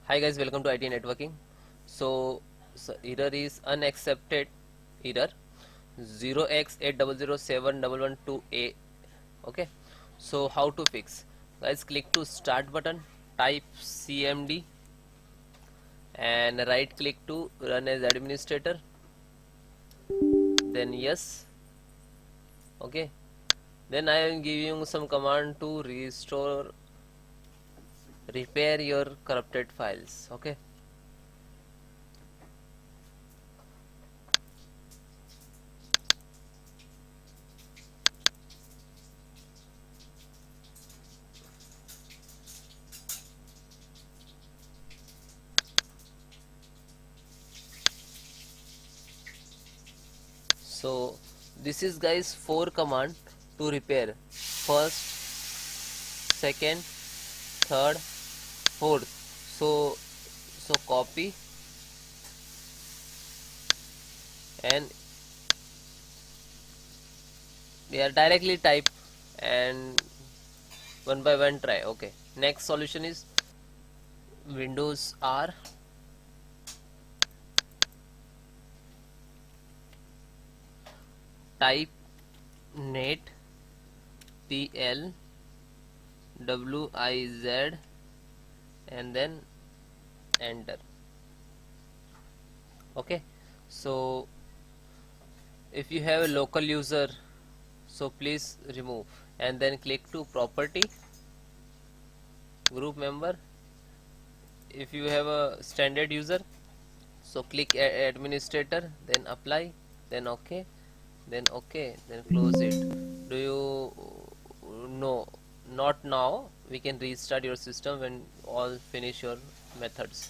Hi guys, welcome to IT networking. So error is unaccepted error 0x8007112A. Okay, so how to fix? Guys, click to start button, type CMD and right click to run as administrator, then yes. Okay, then I am giving some command to repair your corrupted files. Okay, so this is guys 4 command to repair: first, second, third, fourth. So copy and directly type and one by one try. Okay, next solution is Windows R, type net pl wiz and then enter. Okay, so if you have a local user, so please remove and then click to property, group member. If you have a standard user, so click administrator, then apply, then okay, then okay, then close it. Do you know? Not now, we can restart your system when all finish your methods.